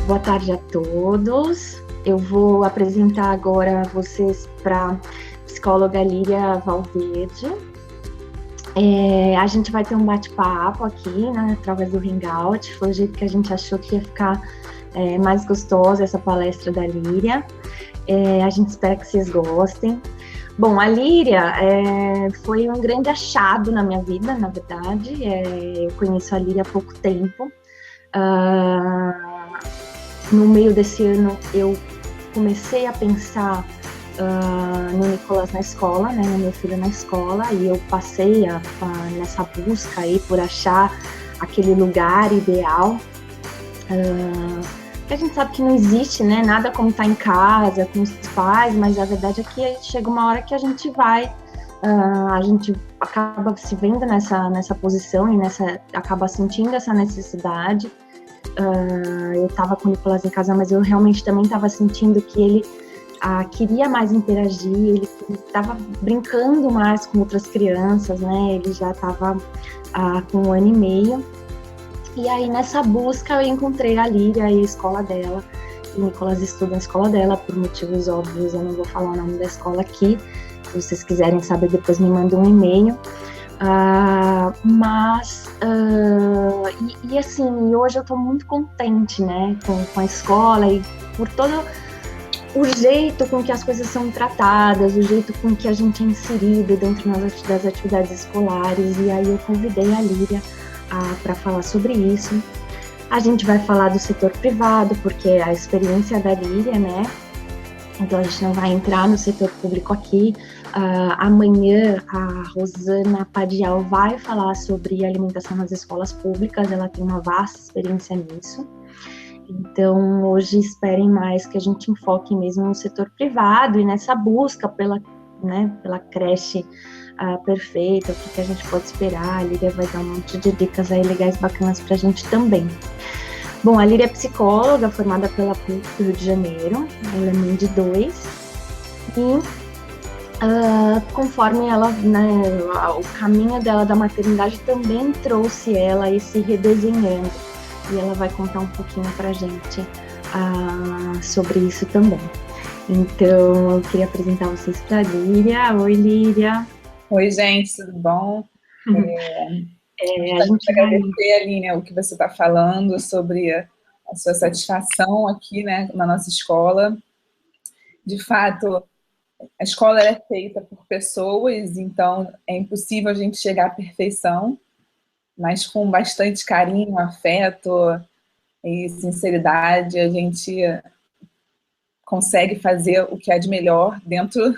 Boa tarde a todos. Eu vou apresentar agora vocês para a psicóloga Líria Valverde. A gente vai ter um bate-papo aqui, né, através do Hangout. Foi o jeito que a gente achou que ia ficar mais gostosa essa palestra da Líria. A gente espera que vocês gostem. Bom, a Líria foi um grande achado na minha vida, na verdade. Eu conheço a Líria há pouco tempo. No meio desse ano, eu comecei a pensar no Nicolas na escola, né, no meu filho na escola, e eu passei nessa busca aí por achar aquele lugar ideal. A gente sabe que não existe, né, nada como estar em casa, com os pais, mas a verdade é que chega uma hora que a gente a gente acaba se vendo nessa posição e acaba sentindo essa necessidade. Eu estava com o Nicolas em casa, mas eu realmente também estava sentindo que ele queria mais interagir, ele estava brincando mais com outras crianças, né? Ele já estava com 1 ano e meio. E aí, nessa busca, eu encontrei a Líria e a escola dela. O Nicolas estuda na escola dela, por motivos óbvios, eu não vou falar o nome da escola aqui. Se vocês quiserem saber, depois me mandem um e-mail. E assim, hoje eu tô muito contente, né, com a escola e por todo o jeito com que as coisas são tratadas, o jeito com que a gente é inserido dentro das atividades escolares. E aí eu convidei a Líria para falar sobre isso. A gente vai falar do setor privado, porque é a experiência da Líria, né? Então a gente não vai entrar no setor público aqui. Amanhã a Rosana Padial vai falar sobre alimentação nas escolas públicas, ela tem uma vasta experiência nisso. Então hoje esperem mais que a gente enfoque mesmo no setor privado e nessa busca pela creche perfeita, o que a gente pode esperar. A Líria vai dar um monte de dicas aí legais, bacanas pra gente também. Bom, a Líria é psicóloga, formada pela PUC do Rio de Janeiro, ela é mãe de 2, e conforme ela, né, o caminho dela da maternidade também trouxe ela a ir se redesenhando, e ela vai contar um pouquinho pra gente sobre isso também. Então, eu queria apresentar vocês para a Líria. Oi, Líria. Oi, gente, tudo bom? A gente agradecer, Aline, o que você está falando sobre a sua satisfação aqui, né, na nossa escola. De fato, a escola é feita por pessoas, então é impossível a gente chegar à perfeição, mas com bastante carinho, afeto e sinceridade, a gente consegue fazer o que há de melhor dentro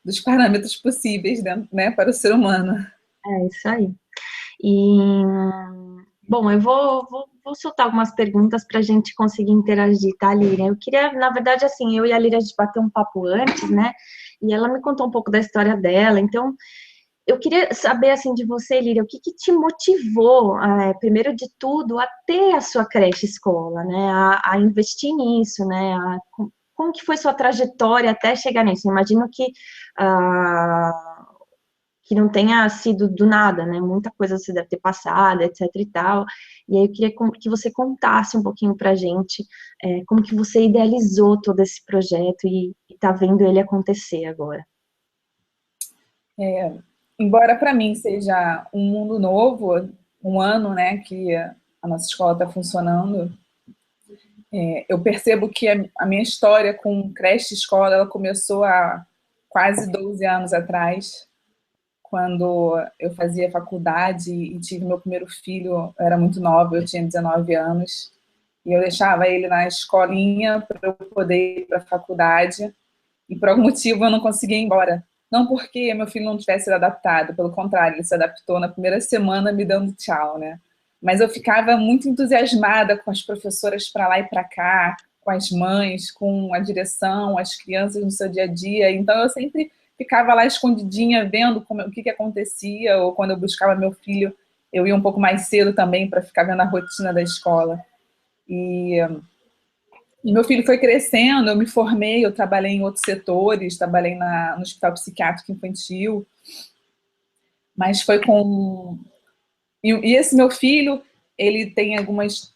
dos parâmetros possíveis, né, para o ser humano. É isso aí. E, bom, eu vou soltar algumas perguntas para a gente conseguir interagir, tá, Líria? Eu queria, na verdade, assim, eu e a Líria, a gente bateu um papo antes, né? E ela me contou um pouco da história dela, então eu queria saber, assim, de você, Líria, o que te motivou, primeiro de tudo, a ter a sua creche escola, né? A investir nisso, né? Como que foi sua trajetória até chegar nisso? Eu imagino que não tenha sido do nada, né? Muita coisa você deve ter passado, etc e tal. E aí eu queria que você contasse um pouquinho pra gente como que você idealizou todo esse projeto e tá vendo ele acontecer agora. Embora para mim seja um mundo novo, um ano, né, que a nossa escola está funcionando, eu percebo que a minha história com creche e escola, ela começou há quase 12 anos atrás, quando eu fazia faculdade e tive meu primeiro filho. Eu era muito nova, eu tinha 19 anos, e eu deixava ele na escolinha para eu poder ir para a faculdade, e por algum motivo eu não conseguia ir embora. Não porque meu filho não tivesse sido adaptado, pelo contrário, ele se adaptou na primeira semana me dando tchau, né? Mas eu ficava muito entusiasmada com as professoras para lá e para cá, com as mães, com a direção, as crianças no seu dia a dia. Então eu sempre ficava lá escondidinha vendo o que acontecia, ou quando eu buscava meu filho, eu ia um pouco mais cedo também para ficar vendo a rotina da escola. E meu filho foi crescendo, eu me formei, eu trabalhei em outros setores, trabalhei no Hospital Psiquiátrico Infantil, mas foi com... E esse meu filho, ele tem algumas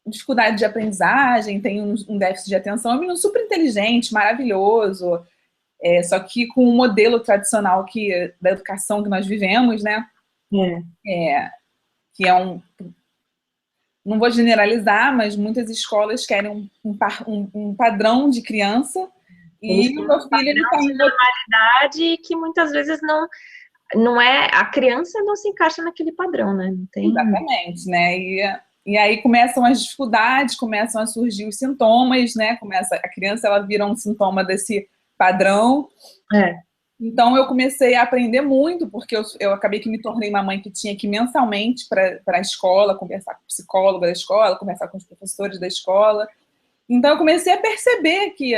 dificuldade de aprendizagem, tem um déficit de atenção, é um menino super inteligente, maravilhoso, só que com o modelo tradicional da educação que nós vivemos, né? Que é não vou generalizar, mas muitas escolas querem um padrão de criança, e o meu filho, ele está em normalidade que muitas vezes não é, a criança não se encaixa naquele padrão, né? Não tem... Exatamente, né? E aí começam as dificuldades, começam a surgir os sintomas, né? A criança, ela vira um sintoma desse padrão. Então, eu comecei a aprender muito, porque eu acabei que me tornei uma mãe que tinha que ir mensalmente para a escola, conversar com o psicólogo da escola, conversar com os professores da escola. Então, eu comecei a perceber que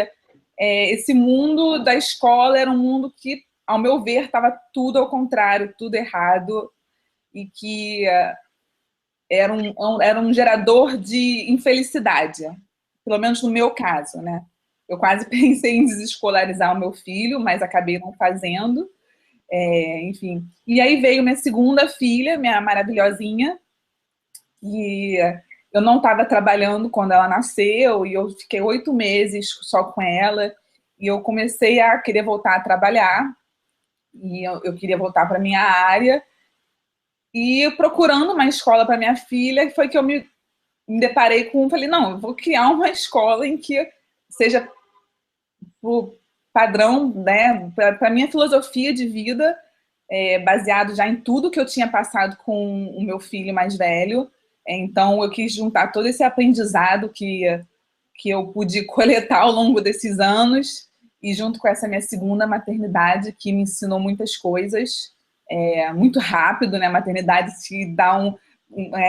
esse mundo da escola era um mundo que, ao meu ver, estava tudo ao contrário, tudo errado, e que era um gerador de infelicidade, pelo menos no meu caso, né? Eu quase pensei em desescolarizar o meu filho, mas acabei não fazendo. Enfim. E aí veio minha segunda filha, minha maravilhosinha, e eu não estava trabalhando quando ela nasceu, e eu fiquei 8 meses só com ela, e eu comecei a querer voltar a trabalhar, e eu queria voltar para a minha área, e procurando uma escola para minha filha, foi que eu me deparei falei, não, eu vou criar uma escola em que seja o padrão, né, para a minha filosofia de vida, baseado já em tudo que eu tinha passado com o meu filho mais velho. Então, eu quis juntar todo esse aprendizado que eu pude coletar ao longo desses anos, e junto com essa minha segunda maternidade, que me ensinou muitas coisas, muito rápido, né? A maternidade te dá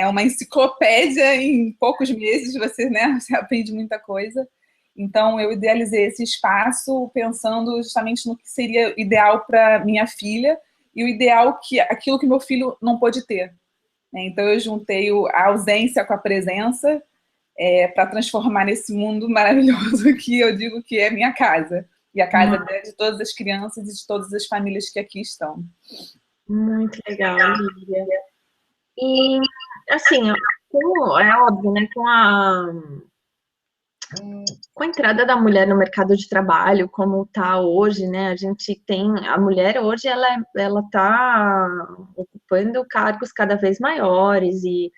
uma enciclopédia em poucos meses, você aprende muita coisa. Então, eu idealizei esse espaço pensando justamente no que seria ideal para minha filha, e o ideal aquilo que meu filho não pôde ter. Então, eu juntei a ausência com a presença, para transformar nesse mundo maravilhoso que eu digo que é minha casa. E a casa de todas as crianças e de todas as famílias que aqui estão. Muito legal, Lívia. E, assim, é óbvio, né, com a entrada da mulher no mercado de trabalho, como está hoje, né, a gente tem, a mulher hoje, ela está ocupando cargos cada vez maiores e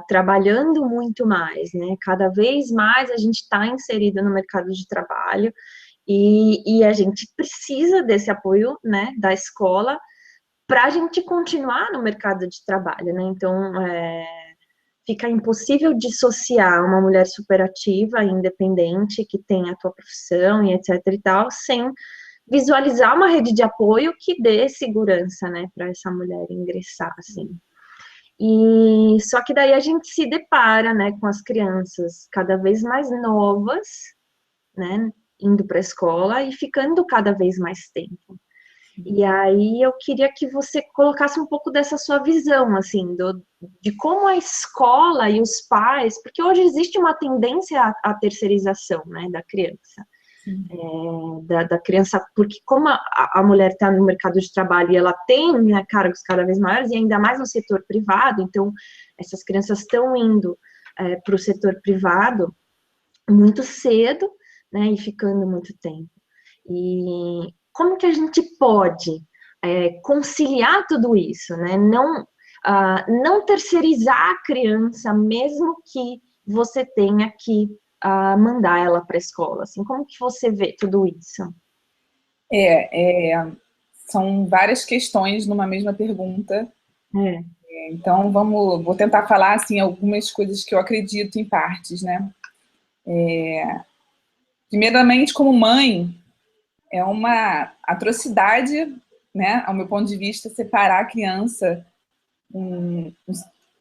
trabalhando muito mais, né, cada vez mais a gente está inserido no mercado de trabalho, e a gente precisa desse apoio, né, da escola, para a gente continuar no mercado de trabalho, né? Então, fica impossível dissociar uma mulher superativa, independente, que tem a tua profissão e etc e tal, sem visualizar uma rede de apoio que dê segurança, né, para essa mulher ingressar, assim. E só que daí a gente se depara, né, com as crianças cada vez mais novas, né, indo para a escola e ficando cada vez mais tempo. E aí eu queria que você colocasse um pouco dessa sua visão, assim, de como a escola e os pais, porque hoje existe uma tendência à terceirização, né, da criança. Da criança, porque como a mulher está no mercado de trabalho e ela tem, né, cargos cada vez maiores, e ainda mais no setor privado, então essas crianças estão indo para o setor privado muito cedo, né, e ficando muito tempo. E como que a gente pode conciliar tudo isso, né? Não terceirizar a criança, mesmo que você tenha que mandar ela para a escola. Assim, como que você vê tudo isso? São várias questões numa mesma pergunta. Então, vou tentar falar assim, algumas coisas que eu acredito em partes, né? Primeiramente, como mãe, é uma atrocidade, né, ao meu ponto de vista, separar a criança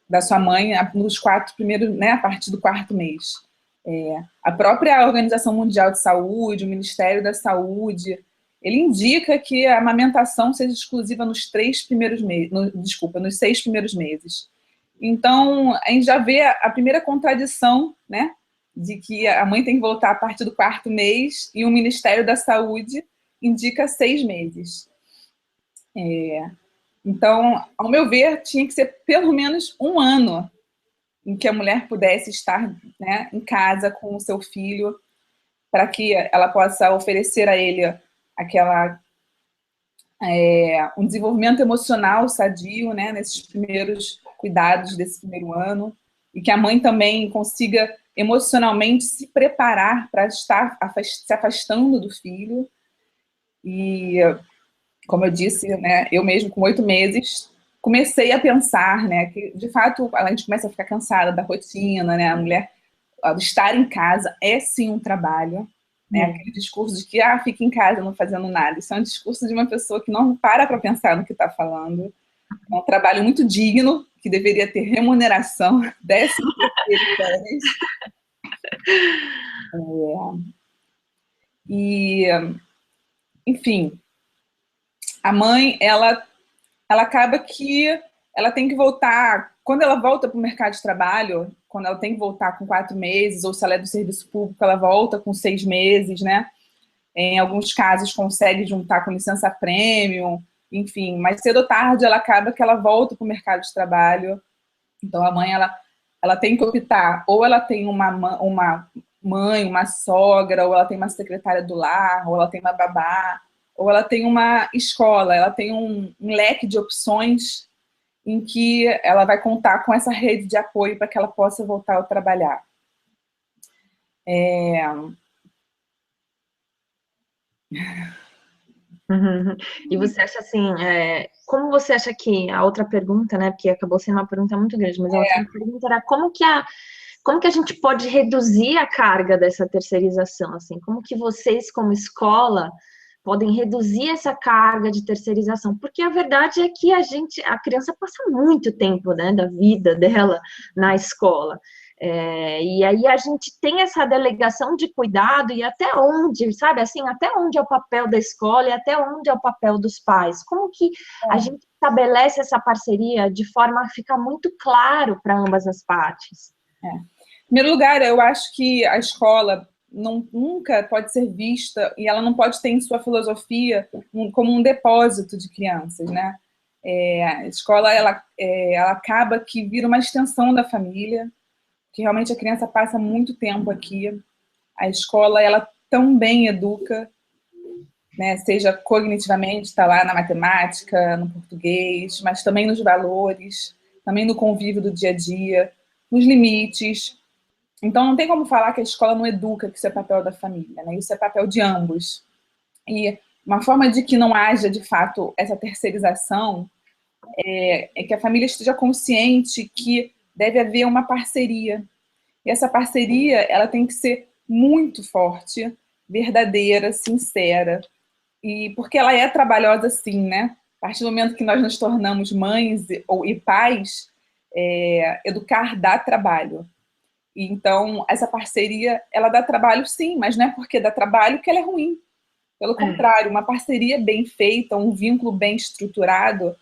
da sua mãe nos 4 primeiros, né, a partir do 4º mês. A própria Organização Mundial de Saúde, o Ministério da Saúde, ele indica que a amamentação seja exclusiva nos 3 primeiros meses, nos 6 primeiros meses. Então, a gente já vê a primeira contradição, né, de que a mãe tem que voltar a partir do 4º mês e o Ministério da Saúde indica 6 meses. Então, ao meu ver, tinha que ser pelo menos 1 ano em que a mulher pudesse estar, né, em casa com o seu filho, para que ela possa oferecer a ele aquela um desenvolvimento emocional sadio, né, nesses primeiros cuidados desse primeiro ano, e que a mãe também consiga emocionalmente se preparar para estar se afastando do filho. E, como eu disse, né, eu mesmo com 8 meses comecei a pensar, né, que de fato a gente começa a ficar cansada da rotina, né, a mulher estar em casa é sim um trabalho, né, aquele discurso de que fica em casa não fazendo nada, isso é um discurso de uma pessoa que não para pensar no que está falando. É um trabalho muito digno, que deveria ter remuneração, 13º férias. E, enfim, a mãe, ela acaba que ela tem que voltar, quando ela volta para o mercado de trabalho, quando ela tem que voltar com 4 meses, ou se ela é do serviço público, ela volta com 6 meses, né? Em alguns casos consegue juntar com licença premium, enfim, mas cedo ou tarde ela acaba que ela volta para o mercado de trabalho. Então a mãe, ela tem que optar, ou ela tem uma mãe, uma sogra, ou ela tem uma secretária do lar, ou ela tem uma babá, ou ela tem uma escola, ela tem um leque de opções em que ela vai contar com essa rede de apoio para que ela possa voltar a trabalhar. E você acha assim, como você acha que a outra pergunta, né, porque acabou sendo uma pergunta muito grande, mas a outra pergunta era como que a gente pode reduzir a carga dessa terceirização, assim, como que vocês como escola podem reduzir essa carga de terceirização, porque a verdade é que a criança passa muito tempo, né, da vida dela na escola. E aí a gente tem essa delegação de cuidado e até onde, sabe, assim, até onde é o papel da escola e até onde é o papel dos pais. Como que a gente estabelece essa parceria de forma a ficar muito claro para ambas as partes? Em primeiro lugar, eu acho que a escola nunca pode ser vista, e ela não pode ter em sua filosofia como um depósito de crianças, né? A escola, ela acaba que vira uma extensão da família, que realmente a criança passa muito tempo aqui. A escola, ela também educa, né, seja cognitivamente, está lá na matemática, no português, mas também nos valores, também no convívio do dia a dia, nos limites. Então, não tem como falar que a escola não educa, que isso é papel da família, né? Isso é papel de ambos. E uma forma de que não haja, de fato, essa terceirização é que a família esteja consciente que deve haver uma parceria. E essa parceria, ela tem que ser muito forte, verdadeira, sincera. E porque ela é trabalhosa, sim, né? A partir do momento que nós nos tornamos mães e pais, educar dá trabalho. Então, essa parceria, ela dá trabalho, sim, mas não é porque dá trabalho que ela é ruim. Pelo contrário, uma parceria bem feita, um vínculo bem estruturado,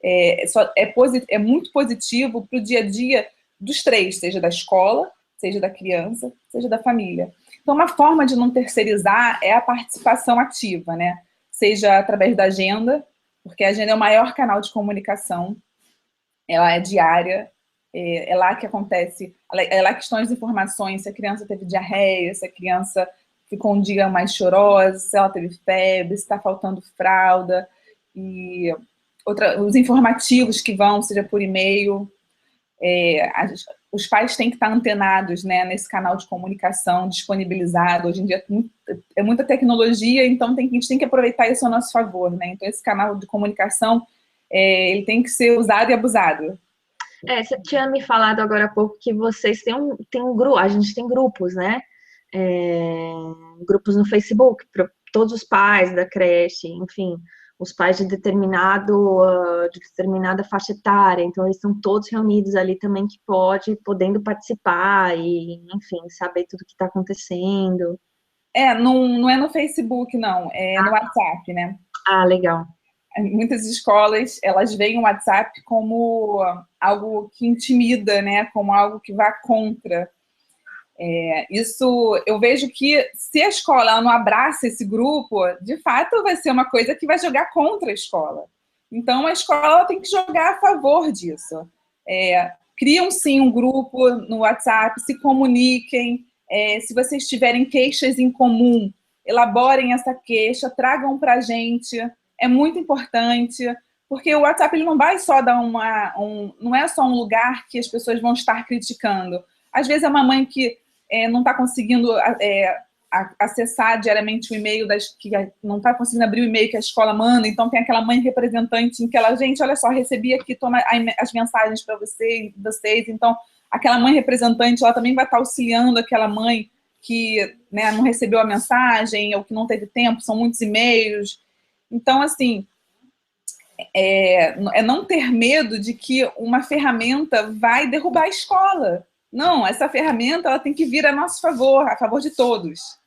é muito positivo para o dia a dia dos três, seja da escola, seja da criança, seja da família. Então, uma forma de não terceirizar é a participação ativa, né? Seja através da agenda, porque a agenda é o maior canal de comunicação, ela é diária, é lá que acontece, é lá que estão as informações, se a criança teve diarreia, se a criança ficou um dia mais chorosa, se ela teve febre, se está faltando fralda, e os informativos que vão, seja por e-mail, os pais têm que estar antenados, né, nesse canal de comunicação disponibilizado. Hoje em dia é muita tecnologia, então a gente tem que aproveitar isso a nosso favor, né? Então esse canal de comunicação ele tem que ser usado e abusado. Você tinha me falado agora há pouco que vocês têm um grupo, a gente tem grupos, né? Grupos no Facebook, para todos os pais da creche, enfim, os pais de determinada faixa etária, então eles estão todos reunidos ali também podendo participar e, enfim, saber tudo o que está acontecendo. Não é no Facebook, não, é no WhatsApp, né? Legal. Muitas escolas, elas veem o WhatsApp como algo que intimida, né? Como algo que vá contra. Isso, eu vejo que se a escola não abraça esse grupo, de fato vai ser uma coisa que vai jogar contra a escola. Então, a escola tem que jogar a favor disso. criam sim um grupo no WhatsApp, se comuniquem, se vocês tiverem queixas em comum, elaborem essa queixa, tragam para a gente, é muito importante, porque o WhatsApp ele não vai só dar não é só um lugar que as pessoas vão estar criticando. Às vezes é uma mãe que não está conseguindo acessar diariamente o e-mail, que não está conseguindo abrir o e-mail que a escola manda, então tem aquela mãe representante em que ela, gente, olha só, recebi aqui, toma as mensagens para vocês, então aquela mãe representante, ela também vai estar auxiliando aquela mãe que, né, não recebeu a mensagem, ou que não teve tempo, são muitos e-mails. Então, assim, não ter medo de que uma ferramenta vai derrubar a escola. Não, essa ferramenta ela tem que vir a nosso favor, a favor de todos.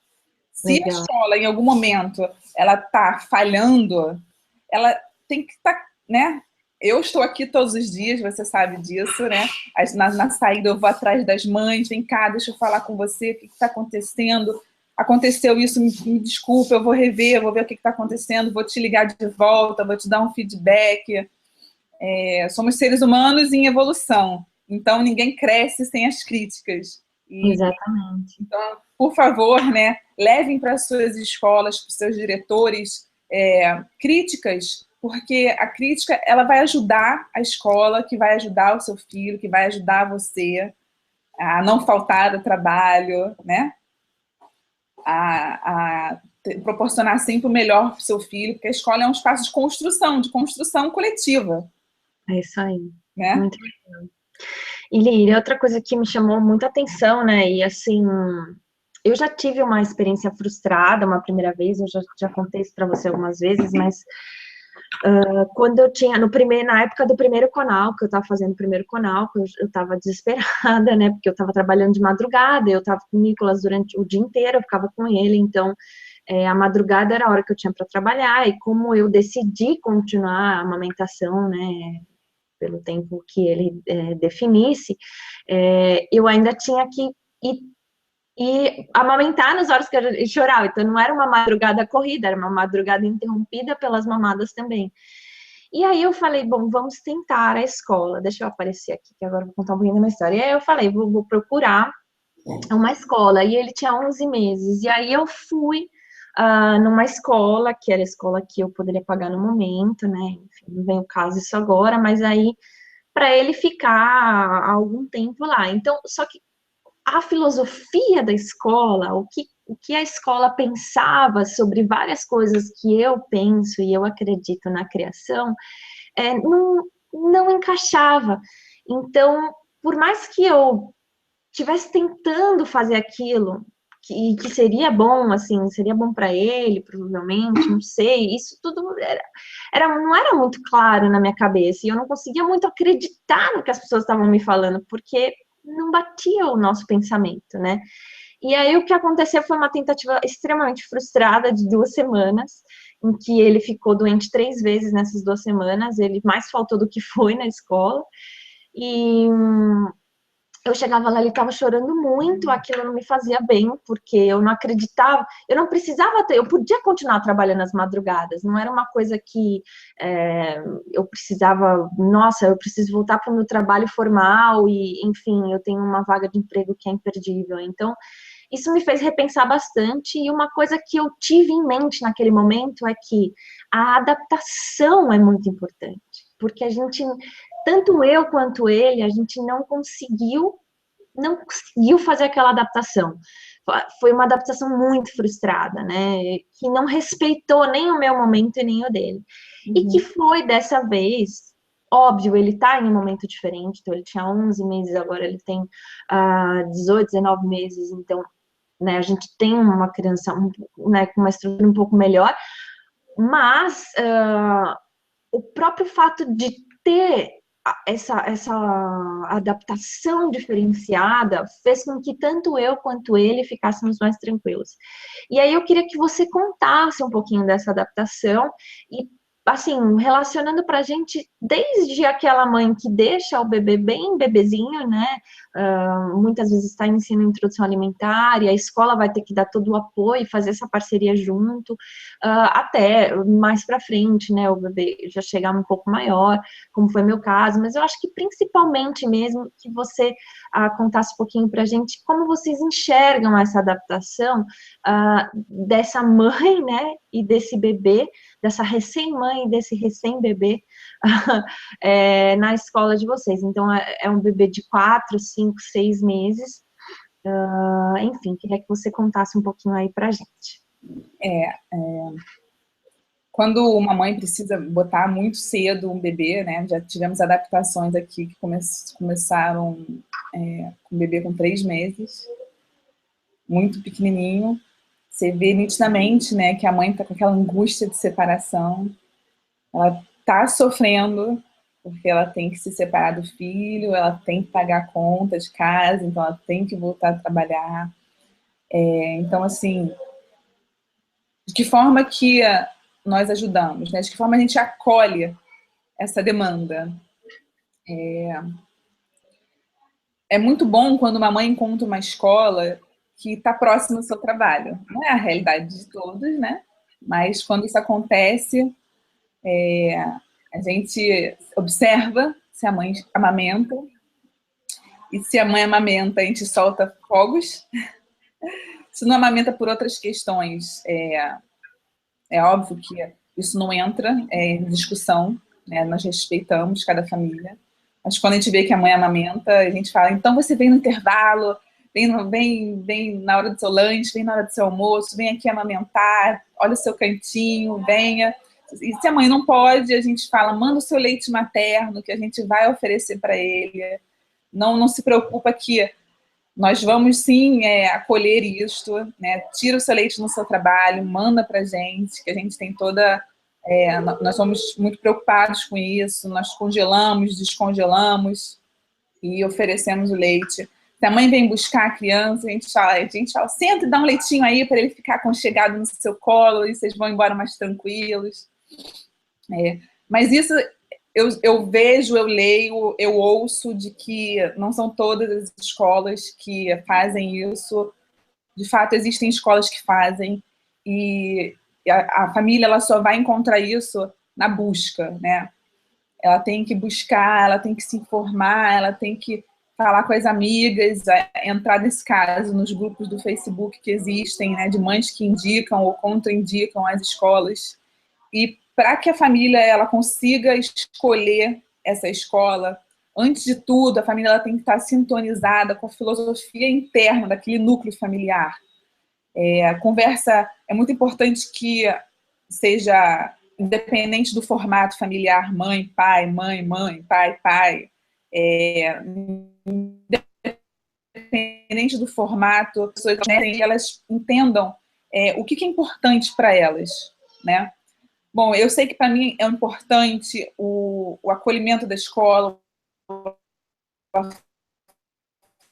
Se Legal. a escola, em algum momento, ela está falhando, ela tem que estar, né? Eu estou aqui todos os dias, você sabe disso, né? Na saída eu vou atrás das mães, vem cá, deixa eu falar com você, o que está acontecendo? Aconteceu isso, me desculpa, eu vou rever, vou ver o que está acontecendo, vou te ligar de volta, vou te dar um feedback. Somos seres humanos em evolução, então ninguém cresce sem as críticas. Exatamente. Então, por favor, né, levem para as suas escolas, para os seus diretores, críticas, porque a crítica ela vai ajudar a escola, que vai ajudar o seu filho, que vai ajudar você a não faltar ao trabalho, né? A proporcionar sempre o melhor para o seu filho, porque a escola é um espaço de construção coletiva. É isso aí. Né? Muito legal. E Líria, outra coisa que me chamou muita atenção, né? E assim, eu já tive uma experiência frustrada uma primeira vez, eu já contei isso para você algumas vezes, mas quando eu tinha, na época do primeiro Conal, que eu estava fazendo o primeiro Conal, eu estava desesperada, né? Porque eu estava trabalhando de madrugada, eu estava com o Nicolas durante o dia inteiro, eu ficava com ele, então a madrugada era a hora que eu tinha para trabalhar, e como eu decidi continuar a amamentação, né? Pelo tempo que ele definisse, eu ainda tinha que ir amamentar nas horas que ele chorava. Então, não era uma madrugada corrida, era uma madrugada interrompida pelas mamadas também. E aí eu falei, bom, vamos tentar a escola. Deixa eu aparecer aqui, que agora eu vou contar um pouquinho da minha história. E aí eu falei, vou procurar uma escola. E ele tinha 11 meses. E aí eu fui numa escola, que era a escola que eu poderia pagar no momento, né? Enfim, não vem o caso isso agora, mas aí para ele ficar algum tempo lá. Então, só que a filosofia da escola, o que a escola pensava sobre várias coisas que eu penso e eu acredito na criação, não encaixava. Então, por mais que eu estivesse tentando fazer aquilo, que seria bom, assim, seria bom para ele, provavelmente, não sei, isso tudo não era muito claro na minha cabeça, e eu não conseguia muito acreditar no que as pessoas estavam me falando, porque não batia o nosso pensamento, né? E aí o que aconteceu foi uma tentativa extremamente frustrada de 2 semanas, em que ele ficou doente 3 vezes nessas 2 semanas, ele mais faltou do que foi na escola, e eu chegava lá, ele estava chorando muito, aquilo não me fazia bem, porque eu não acreditava, eu não precisava eu podia continuar trabalhando às madrugadas, não era uma coisa que eu precisava, nossa, eu preciso voltar para o meu trabalho formal, e enfim, eu tenho uma vaga de emprego que é imperdível, então isso me fez repensar bastante, e uma coisa que eu tive em mente naquele momento é que a adaptação é muito importante, porque a gente, tanto eu quanto ele, a gente não conseguiu fazer aquela adaptação. Foi uma adaptação muito frustrada, né? Que não respeitou nem o meu momento e nem o dele. Uhum. E que foi dessa vez, óbvio, ele tá em um momento diferente, então ele tinha 11 meses, agora ele tem 18, 19 meses, então, né, a gente tem uma criança, né, com uma estrutura um pouco melhor, mas o próprio fato de ter essa adaptação diferenciada fez com que tanto eu quanto ele ficássemos mais tranquilos. E aí eu queria que você contasse um pouquinho dessa adaptação e assim, relacionando pra gente desde aquela mãe que deixa o bebê bem bebezinho, né? Muitas vezes está em ensino introdução alimentar, e a escola vai ter que dar todo o apoio, fazer essa parceria junto, até mais para frente, né? O bebê já chegar um pouco maior, como foi meu caso, mas eu acho que principalmente mesmo que você contasse um pouquinho pra gente como vocês enxergam essa adaptação dessa mãe, né? E desse bebê, dessa recém-mãe e desse recém-bebê na escola de vocês. Então, é um bebê de 4, 5, 6 meses. Enfim, queria que você contasse um pouquinho aí pra gente. Quando uma mãe precisa botar muito cedo um bebê, né? Já tivemos adaptações aqui que começaram com um bebê com 3 meses, muito pequenininho. Você vê nitidamente, né, que a mãe está com aquela angústia de separação. Ela está sofrendo porque ela tem que se separar do filho, ela tem que pagar a conta de casa, então ela tem que voltar a trabalhar. Então, assim, de que forma que nós ajudamos, né? De que forma a gente acolhe essa demanda? É muito bom quando uma mãe encontra uma escola que está próxima do seu trabalho. Não é a realidade de todos, né? Mas quando isso acontece, a gente observa se a mãe amamenta, e se a mãe amamenta, a gente solta fogos. Se não amamenta por outras questões, é óbvio que isso não entra em discussão, né? Nós respeitamos cada família. Mas quando a gente vê que a mãe amamenta, a gente fala, então você vem no intervalo, vem na hora do seu lanche, vem na hora do seu almoço, vem aqui amamentar, olha o seu cantinho, venha. E se a mãe não pode, a gente fala, manda o seu leite materno, que a gente vai oferecer para ele. Não se preocupa que nós vamos sim acolher isto, né? Tira o seu leite no seu trabalho, manda para a gente, que a gente tem toda... nós somos muito preocupados com isso, nós congelamos, descongelamos e oferecemos o leite. Se a mãe vem buscar a criança, a gente fala, senta e dá um leitinho aí para ele ficar aconchegado no seu colo e vocês vão embora mais tranquilos. Mas isso eu vejo, eu leio, eu ouço de que não são todas as escolas que fazem isso. De fato, existem escolas que fazem, e a família ela só vai encontrar isso na busca, né? Ela tem que buscar, ela tem que se informar, ela tem que falar com as amigas, entrar, nesse caso, nos grupos do Facebook que existem, né, de mães que indicam ou contraindicam as escolas. E para que a família ela consiga escolher essa escola, antes de tudo, a família ela tem que estar sintonizada com a filosofia interna daquele núcleo familiar. A conversa é muito importante que seja independente do formato familiar, mãe, pai, pai, pai. Independente do formato, elas entendam o que é importante para elas, né? Bom, eu sei que para mim é importante o acolhimento da escola, o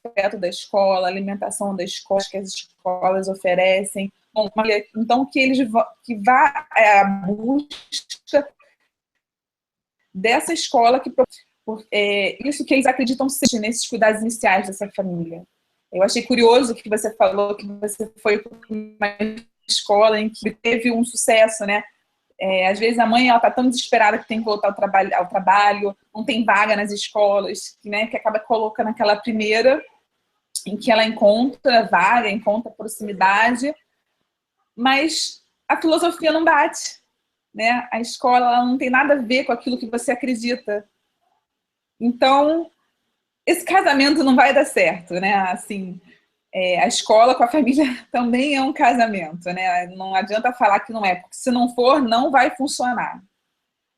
afeto da escola, a alimentação da escola que as escolas oferecem. Bom, então que vá à busca dessa escola isso que eles acreditam ser nesses cuidados iniciais dessa família. Eu achei curioso que você falou que você foi para uma escola em que teve um sucesso, né? Às vezes a mãe está tão desesperada que tem que voltar ao trabalho, não tem vaga nas escolas, né, que acaba colocando aquela primeira em que ela encontra vaga, encontra proximidade, mas a filosofia não bate, né? A escola ela não tem nada a ver com aquilo que você acredita. Então, esse casamento não vai dar certo, né? Assim, a escola com a família também é um casamento, né? Não adianta falar que não é, porque se não for, não vai funcionar.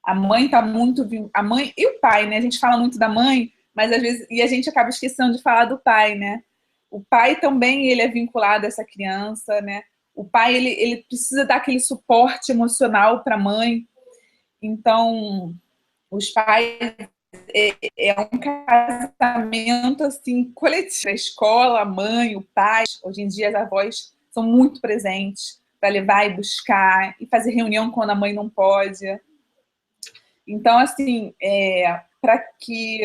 A mãe está muito... A mãe e o pai, né? A gente fala muito da mãe, mas às vezes... E a gente acaba esquecendo de falar do pai, né? O pai também, ele é vinculado a essa criança, né? O pai, ele precisa dar aquele suporte emocional para a mãe. Então, os pais... É um casamento assim, coletivo. A escola, a mãe, o pai. Hoje em dia as avós são muito presentes para levar e buscar e fazer reunião quando a mãe não pode. Então, assim, para que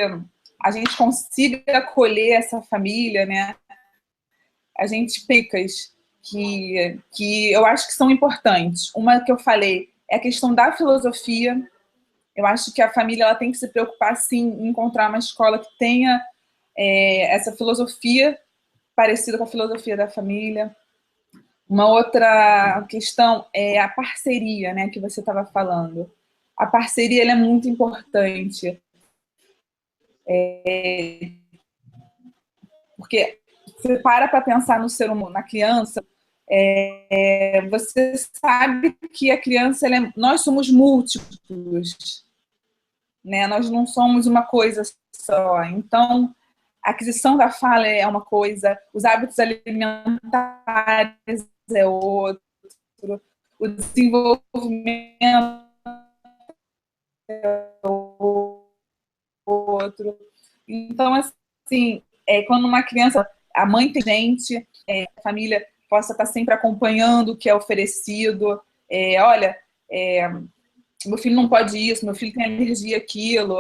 a gente consiga acolher essa família, né, a gente picas que eu acho que são importantes. Uma que eu falei é a questão da filosofia. Eu acho que a família ela tem que se preocupar, sim, em encontrar uma escola que tenha essa filosofia parecida com a filosofia da família. Uma outra questão é a parceria, né, que você estava falando. A parceria ela é muito importante, porque você para pensar no ser humano, na criança, você sabe que a criança, nós somos múltiplos, né? Nós não somos uma coisa só. Então, a aquisição da fala é uma coisa, os hábitos alimentares é outro, o desenvolvimento é outro. Então, assim, quando uma criança, a mãe tem gente, a família possa estar sempre acompanhando o que é oferecido. Olha, meu filho não pode isso, meu filho tem alergia àquilo.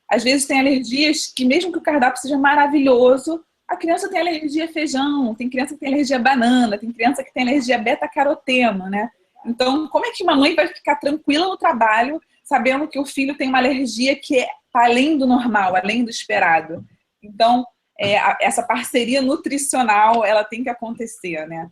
Às vezes tem alergias que, mesmo que o cardápio seja maravilhoso, a criança tem alergia a feijão, tem criança que tem alergia a banana, tem criança que tem alergia a beta-caroteno, né? Então, como é que uma mãe vai ficar tranquila no trabalho, sabendo que o filho tem uma alergia que é além do normal, além do esperado? Então, essa parceria nutricional, ela tem que acontecer, né?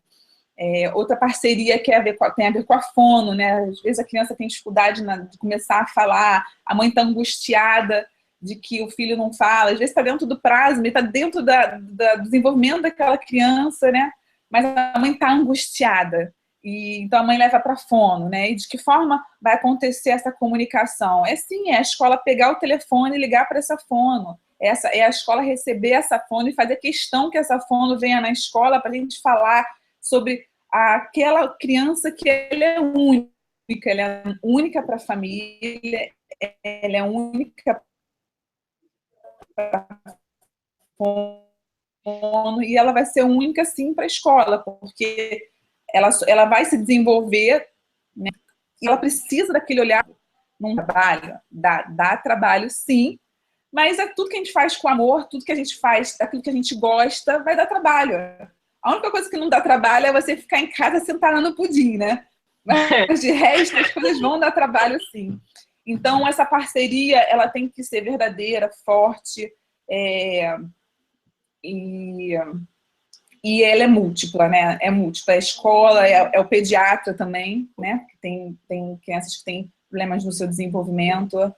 Outra parceria que tem a ver com a fono, né? Às vezes a criança tem dificuldade de começar a falar, a mãe está angustiada de que o filho não fala, às vezes está dentro do prazo, está dentro do desenvolvimento daquela criança, né? Mas a mãe está angustiada. Então a mãe leva para a fono, né? E de que forma vai acontecer essa comunicação? É a escola pegar o telefone e ligar para essa fono. É a escola receber essa fono e fazer questão que essa fono venha na escola para a gente falar sobre aquela criança que ela é única para a família, ela é única para a fono, e ela vai ser única, sim, para a escola, porque ela vai se desenvolver, né? E ela precisa daquele olhar num trabalho. Dá trabalho, sim, mas é tudo que a gente faz com amor, tudo que a gente faz, aquilo que a gente gosta, vai dar trabalho. A única coisa que não dá trabalho é você ficar em casa sentada no pudim, né? Mas de resto, as coisas vão dar trabalho, sim. Então, essa parceria, ela tem que ser verdadeira, forte, e ela é múltipla, né? É múltipla. A escola, é o pediatra também, né? Tem crianças que têm problemas no seu desenvolvimento,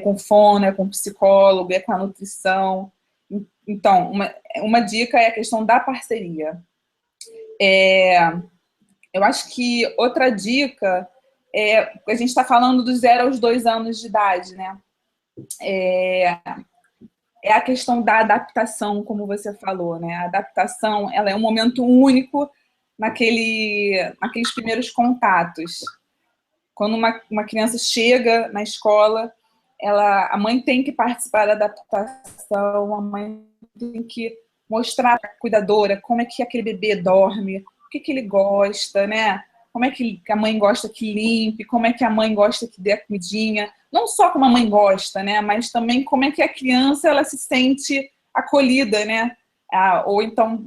com fono, com psicólogo, com a nutrição. Então, uma dica é a questão da parceria. Eu acho que outra dica a gente está falando dos 0 aos 2 anos de idade, né? É a questão da adaptação, como você falou, né? A adaptação, ela é um momento único naqueles primeiros contatos. Quando uma criança chega na escola, a mãe tem que participar da adaptação, a mãe tem que mostrar para a cuidadora como é que aquele bebê dorme, o que ele gosta, né? Como é que a mãe gosta que limpe, como é que a mãe gosta que dê a comidinha. Não só como a mãe gosta, né? Mas também como é que a criança ela se sente acolhida, né? Ou então,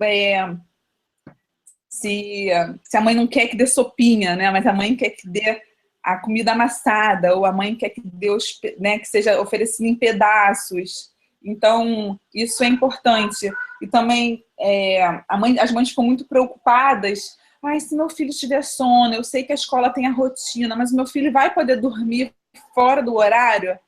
se a mãe não quer que dê sopinha, né? Mas a mãe quer que dê a comida amassada, ou a mãe quer que dê né, que seja oferecido em pedaços. Então, isso é importante. E também, as mães ficam muito preocupadas. Ai, se meu filho tiver sono, eu sei que a escola tem a rotina, mas o meu filho vai poder dormir fora do horário?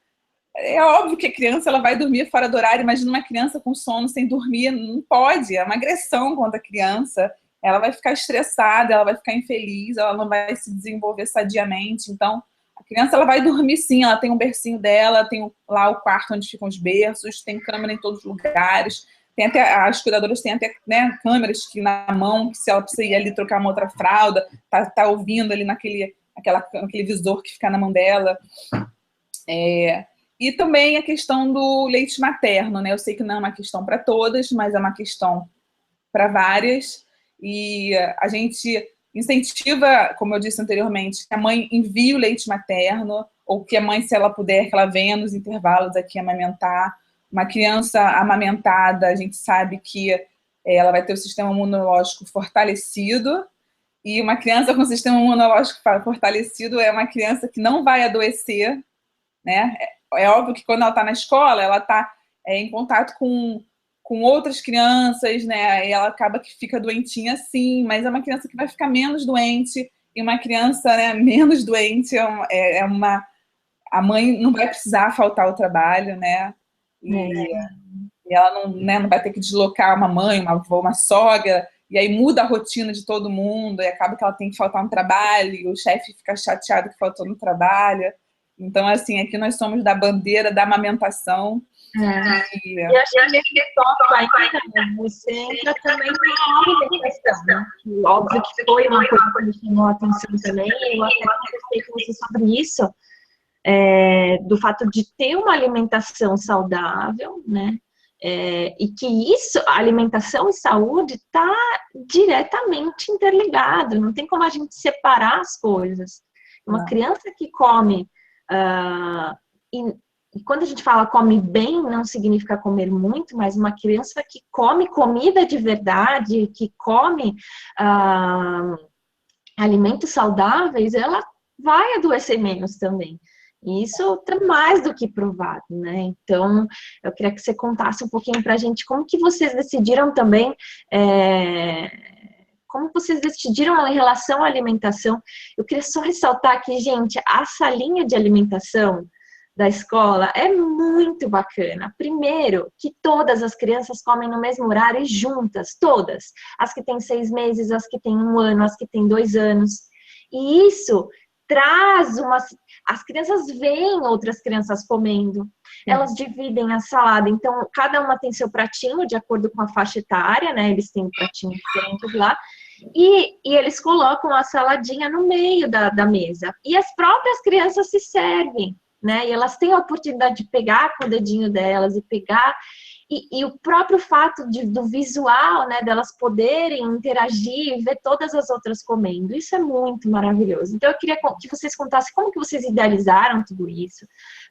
É óbvio que a criança ela vai dormir fora do horário. Imagina uma criança com sono sem dormir, não pode, é uma agressão contra a criança. Ela vai ficar estressada, ela vai ficar infeliz, ela não vai se desenvolver sadiamente. Então, a criança ela vai dormir sim, ela tem um bercinho dela, tem lá o quarto onde ficam os berços, tem câmera em todos os lugares, tem até, as cuidadoras têm até, né, câmeras que na mão, que se ela precisa ir ali trocar uma outra fralda, tá ouvindo ali naquele visor que fica na mão dela. E também a questão do leite materno, né? Eu sei que não é uma questão para todas, mas é uma questão para várias. E a gente incentiva, como eu disse anteriormente, que a mãe envie o leite materno. ou que a mãe, se ela puder, que ela venha nos intervalos aqui amamentar. Uma criança amamentada, a gente sabe que ela vai ter o sistema imunológico fortalecido, e uma criança com sistema imunológico fortalecido é uma criança que não vai adoecer, né? É óbvio que quando ela está na escola, ela está em contato com outras crianças, né? E ela acaba que fica doentinha sim, mas é uma criança que vai ficar menos doente, e uma criança, né, menos doente a mãe não vai precisar faltar ao trabalho, né? E ela não, né, não vai ter que deslocar uma mãe, uma avó, uma sogra, e aí muda a rotina de todo mundo, e acaba que ela tem que faltar no trabalho, e o chefe fica chateado que faltou no trabalho. Então, assim, aqui nós somos da bandeira da amamentação. E acho que nesse tópico ainda, você entra também na alimentação, né? Que, óbvio que foi uma coisa que me chamou a atenção também, eu até conversei com você sobre isso, do fato de ter uma alimentação saudável, né? E que isso, alimentação e saúde, está diretamente interligado, não tem como a gente separar as coisas. Uma criança que come, e quando a gente fala come bem, não significa comer muito, mas uma criança que come comida de verdade, que come alimentos saudáveis, ela vai adoecer menos também. E isso é mais do que provado, né? Então, eu queria que você contasse um pouquinho pra gente como que vocês decidiram também, como vocês decidiram em relação à alimentação. Eu queria só ressaltar aqui, gente, a salinha de alimentação da escola é muito bacana. Primeiro, que todas as crianças comem no mesmo horário e juntas, todas. As que têm 6 meses, as que têm 1 ano, as que têm 2 anos. E isso traz as crianças veem outras crianças comendo, elas dividem a salada, então cada uma tem seu pratinho de acordo com a faixa etária, né? Eles têm pratinhos diferentes lá, e eles colocam a saladinha no meio da mesa, e as próprias crianças se servem, né? E elas têm a oportunidade de pegar com o dedinho delas e pegar. E o próprio fato do visual, né, delas poderem interagir e ver todas as outras comendo, isso é muito maravilhoso. Então, eu queria que vocês contassem como que vocês idealizaram tudo isso,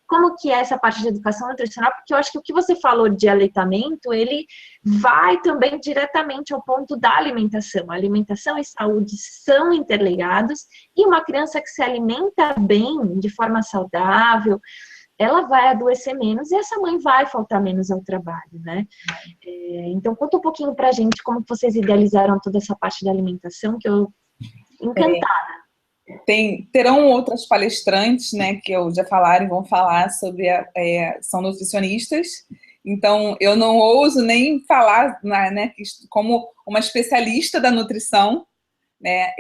como que é essa parte de educação nutricional, porque eu acho que o que você falou de aleitamento, ele vai também diretamente ao ponto da alimentação. A alimentação e saúde são interligados, e uma criança que se alimenta bem, de forma saudável, ela vai adoecer menos e essa mãe vai faltar menos ao trabalho, né? Então, conta um pouquinho pra gente como vocês idealizaram toda essa parte da alimentação, que eu encantada. Terão outras palestrantes, né, que eu já falaram e vão falar sobre, são nutricionistas, então eu não ouso nem falar, né, como uma especialista da nutrição, né,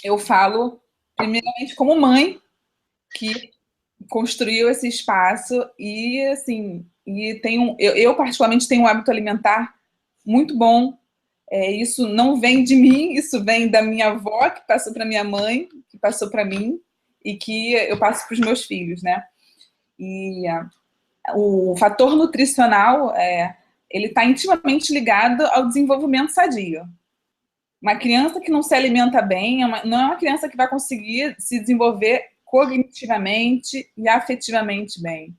eu falo primeiramente como mãe, que construiu esse espaço e, assim, eu particularmente tenho um hábito alimentar muito bom. Isso não vem de mim, isso vem da minha avó, que passou para minha mãe, que passou para mim, e que eu passo para os meus filhos, né? E o fator nutricional, ele está intimamente ligado ao desenvolvimento sadio. Uma criança que não se alimenta bem, não é uma criança que vai conseguir se desenvolver cognitivamente e afetivamente bem.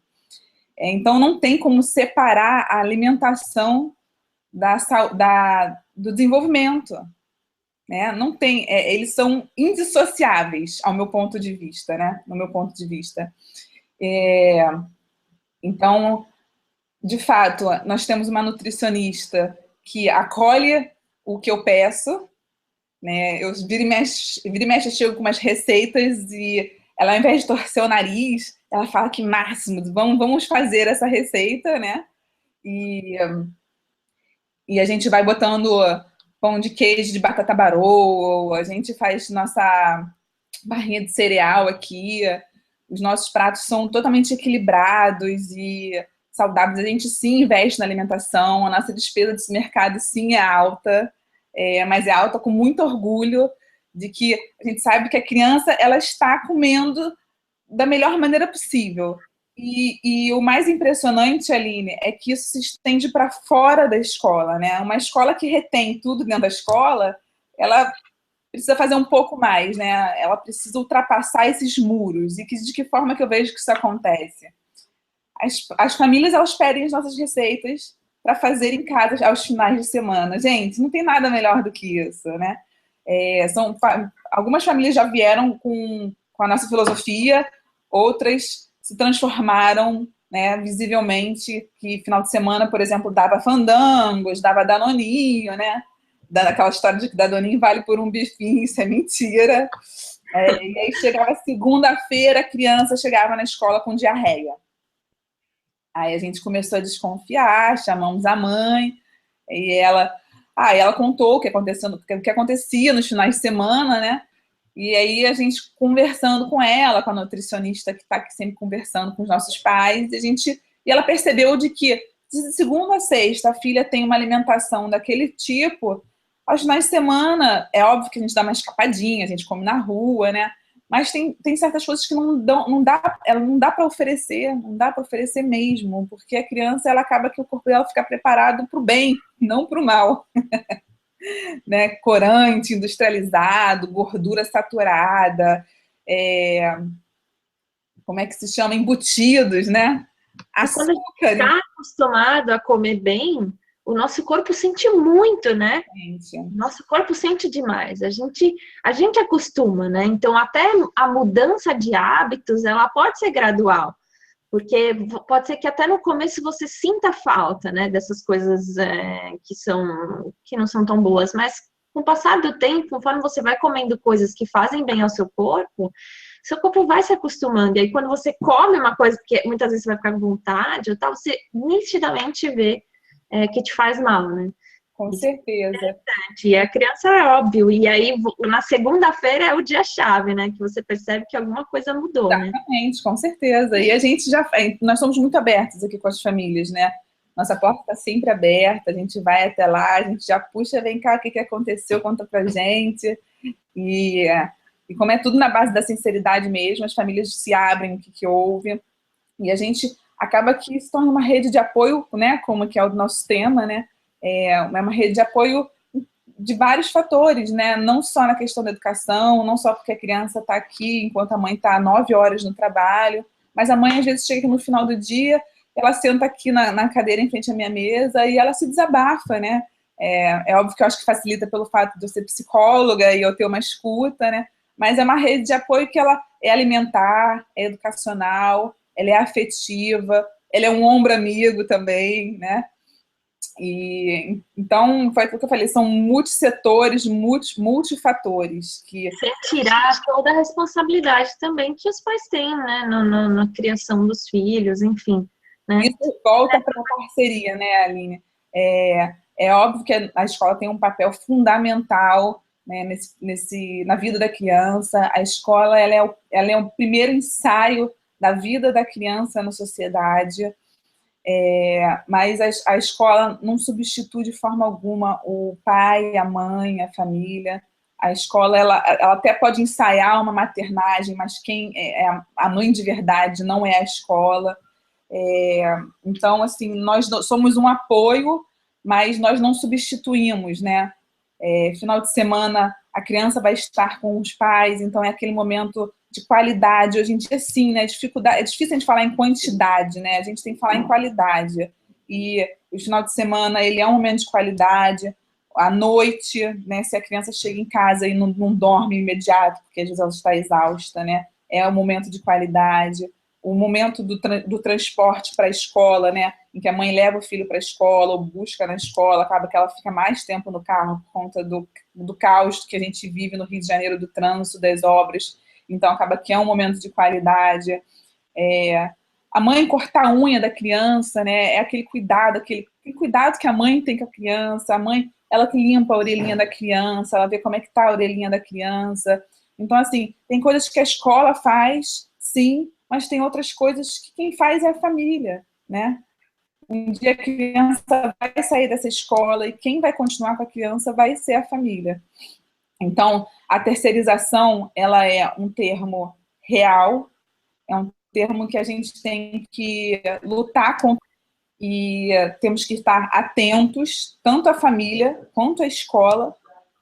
Então, não tem como separar a alimentação do desenvolvimento. Né? Não tem, eles são indissociáveis, ao meu ponto de vista, né? No meu ponto de vista. Então, de fato, nós temos uma nutricionista que acolhe o que eu peço, né? Eu vira e mexe eu chego com umas receitas e ela, ao invés de torcer o nariz, ela fala que máximo, vamos fazer essa receita, né? E a gente vai botando pão de queijo de batata barô, a gente faz nossa barrinha de cereal aqui, os nossos pratos são totalmente equilibrados e saudáveis, a gente sim investe na alimentação, a nossa despesa desse mercado sim é alta, mas é alta com muito orgulho de que a gente sabe que a criança ela está comendo da melhor maneira possível. E o mais impressionante, Aline, é que isso se estende para fora da escola, né? Uma escola que retém tudo dentro da escola, ela precisa fazer um pouco mais, né? Ela precisa ultrapassar esses muros. E de que forma que eu vejo que isso acontece? As famílias, elas pedem as nossas receitas para fazer em casa aos finais de semana. Gente, não tem nada melhor do que isso, né? Algumas famílias já vieram com a nossa filosofia, outras se transformaram, né, visivelmente, que final de semana, por exemplo, dava fandangos, dava danoninho, né? Aquela história de que danoninho vale por um bifinho, isso é mentira. E aí chegava segunda-feira, a criança chegava na escola com diarreia. Aí a gente começou a desconfiar, chamamos a mãe, e ela contou o que acontecia nos finais de semana, né? E aí a gente conversando com ela, com a nutricionista que está aqui sempre conversando com os nossos pais, e ela percebeu de que de segunda a sexta a filha tem uma alimentação daquele tipo, aos finais de semana é óbvio que a gente dá uma escapadinha, a gente come na rua, né? Mas tem certas coisas que não dá para oferecer, não dá para oferecer mesmo, porque a criança, ela acaba que o corpo dela fica preparado para o bem, não para o mal. Né? Corante, industrializado, gordura saturada, como é que se chama? Embutidos, né? E quando a gente está acostumado a comer bem, o nosso corpo sente muito, né? Nosso corpo sente demais. A gente acostuma, né? Então, até a mudança de hábitos, ela pode ser gradual. Porque pode ser que até no começo você sinta falta, né? Dessas coisas que não são tão boas. Mas com o passar do tempo, conforme você vai comendo coisas que fazem bem ao seu corpo vai se acostumando. E aí, quando você come uma coisa que muitas vezes você vai ficar com vontade, ou tal, você nitidamente vê que te faz mal, né? Com certeza. E a criança é óbvio. E aí, na segunda-feira é o dia-chave, né? Que você percebe que alguma coisa mudou, né? Exatamente, com certeza. E a gente nós somos muito abertos aqui com as famílias, né? Nossa porta está sempre aberta, a gente vai até lá, a gente já puxa, vem cá, o que aconteceu, conta pra gente. E como é tudo na base da sinceridade mesmo, as famílias se abrem, o que houve. E a gente acaba que se torna uma rede de apoio, né? Como que é o nosso tema, né? É uma rede de apoio de vários fatores, né? Não só na questão da educação, não só porque a criança está aqui enquanto a mãe está 9 horas no trabalho, mas a mãe às vezes chega aqui no final do dia, ela senta aqui na cadeira em frente à minha mesa e ela se desabafa, né? É óbvio que eu acho que facilita pelo fato de eu ser psicóloga e eu ter uma escuta, né? Mas é uma rede de apoio que ela é alimentar, é educacional, ela é afetiva, ela é um ombro amigo também, né? E então, foi aquilo que eu falei, são multissetores, multifatores. Sem tirar toda a responsabilidade também que os pais têm, né? Na criação dos filhos, enfim. Né? Isso volta para a parceria, né, Aline? É óbvio que a escola tem um papel fundamental, né, na vida da criança. A escola ela é o primeiro ensaio da vida da criança na sociedade. Mas a escola não substitui de forma alguma o pai, a mãe, a família. A escola ela até pode ensaiar uma maternagem, mas quem é a mãe de verdade não é a escola. Então, assim, nós somos um apoio, mas nós não substituímos, né? Final de semana, a criança vai estar com os pais, então é aquele momento de qualidade. Hoje em dia, sim, né? É difícil a gente falar em quantidade, né? A gente tem que falar em qualidade. E o final de semana, ele é um momento de qualidade. À noite, né? Se a criança chega em casa e não dorme imediato, porque às vezes ela está exausta, né? É um momento de qualidade. O momento do transporte para a escola, né? Em que a mãe leva o filho para a escola ou busca na escola, acaba que ela fica mais tempo no carro por conta do caos que a gente vive no Rio de Janeiro, do trânsito, das obras. Então, acaba que é um momento de qualidade. A mãe cortar a unha da criança, né? É aquele cuidado que a mãe tem com a criança. A mãe, ela que limpa a orelhinha da criança, ela vê como é que está a orelhinha da criança. Então, assim, tem coisas que a escola faz, sim, mas tem outras coisas que quem faz é a família, né? Um dia a criança vai sair dessa escola e quem vai continuar com a criança vai ser a família. Então, a terceirização, ela é um termo real, é um termo que a gente tem que lutar contra e temos que estar atentos, tanto a família quanto a escola,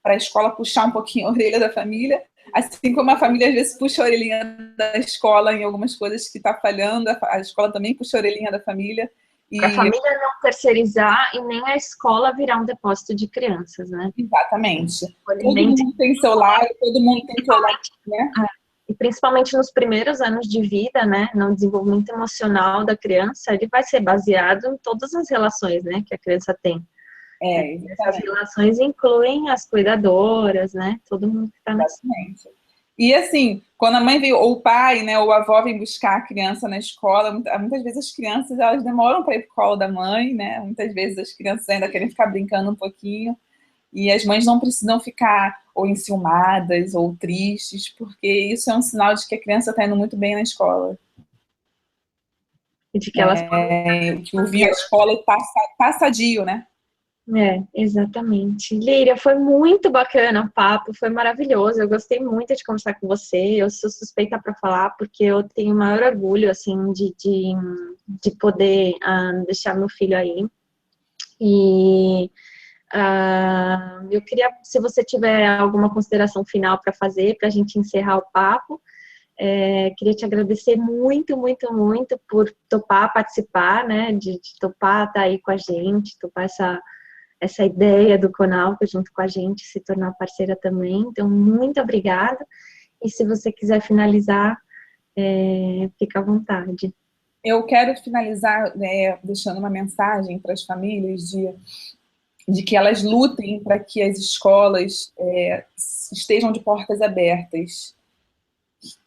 a escola puxar um pouquinho a orelha da família, assim como a família às vezes puxa a orelhinha da escola em algumas coisas que está falhando, a escola também puxa a orelhinha da família. Para a família não terceirizar e nem a escola virar um depósito de crianças, né? Exatamente. Todo mundo tem seu lado, todo mundo tem seu lado, né? E principalmente nos primeiros anos de vida, né, no desenvolvimento emocional da criança, ele vai ser baseado em todas as relações, né, que a criança tem. Essas relações incluem as cuidadoras, né, todo mundo que está nessa. E assim, quando a mãe veio, ou o pai, né, ou a avó vem buscar a criança na escola, muitas vezes as crianças, elas demoram para ir pro colo da mãe, né, muitas vezes as crianças ainda querem ficar brincando um pouquinho, e as mães não precisam ficar ou enciumadas ou tristes, porque isso é um sinal de que a criança está indo muito bem na escola. E de que elas que ouvir a escola tá sadio, né? Exatamente. Líria, foi muito bacana o papo, foi maravilhoso. Eu gostei muito de conversar com você. Eu sou suspeita para falar, porque eu tenho o maior orgulho, assim, de poder deixar meu filho aí. E eu queria, se você tiver alguma consideração final para fazer, para a gente encerrar o papo, queria te agradecer muito, muito, muito por topar participar, né, de topar estar aí com a gente, topar essa ideia do Conalco junto com a gente, se tornar parceira também. Então, muito obrigada. E se você quiser finalizar, fica à vontade. Eu quero finalizar deixando uma mensagem para as famílias de que elas lutem para que as escolas estejam de portas abertas.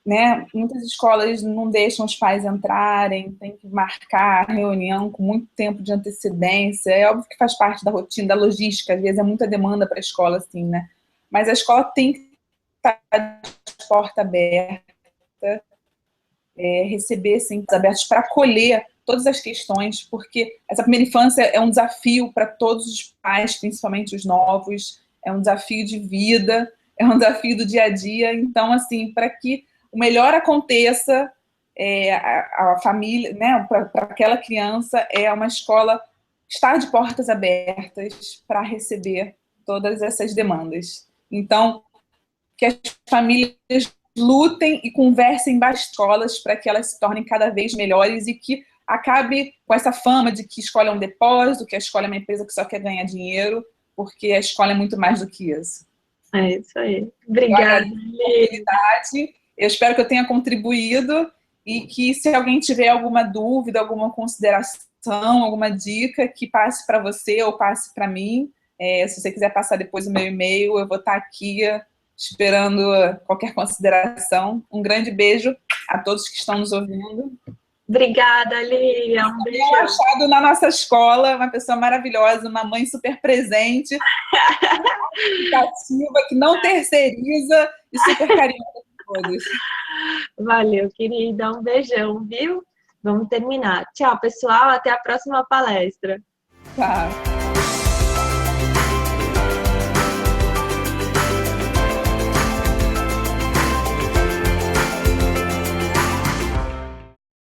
Né? Muitas escolas não deixam os pais entrarem, tem que marcar a reunião com muito tempo de antecedência. É óbvio que faz parte da rotina, da logística, às vezes é muita demanda para a escola, assim, né? Mas a escola tem que estar de porta aberta, receber assim, abertos para acolher todas as questões, porque essa primeira infância é um desafio para todos os pais, principalmente os novos, é um desafio de vida, é um desafio do dia a dia. Então, assim, para que o melhor aconteça, a família, né, para aquela criança, uma escola estar de portas abertas para receber todas essas demandas. Então, que as famílias lutem e conversem bastante escolas para que elas se tornem cada vez melhores e que acabe com essa fama de que escola é um depósito, que a escola é uma empresa que só quer ganhar dinheiro, porque a escola é muito mais do que isso. É isso aí. Obrigada. Eu espero que eu tenha contribuído e que se alguém tiver alguma dúvida, alguma consideração, alguma dica, que passe para você ou passe para mim. Se você quiser passar depois o meu e-mail, eu vou estar aqui esperando qualquer consideração. Um grande beijo a todos que estão nos ouvindo. Obrigada, Líria. Um beijo. Eu achado na nossa escola, uma pessoa maravilhosa, uma mãe super presente, que não terceiriza e super carinhosa com todos. Valeu, querida. Um beijão, viu? Vamos terminar. Tchau, pessoal. Até a próxima palestra. Tchau.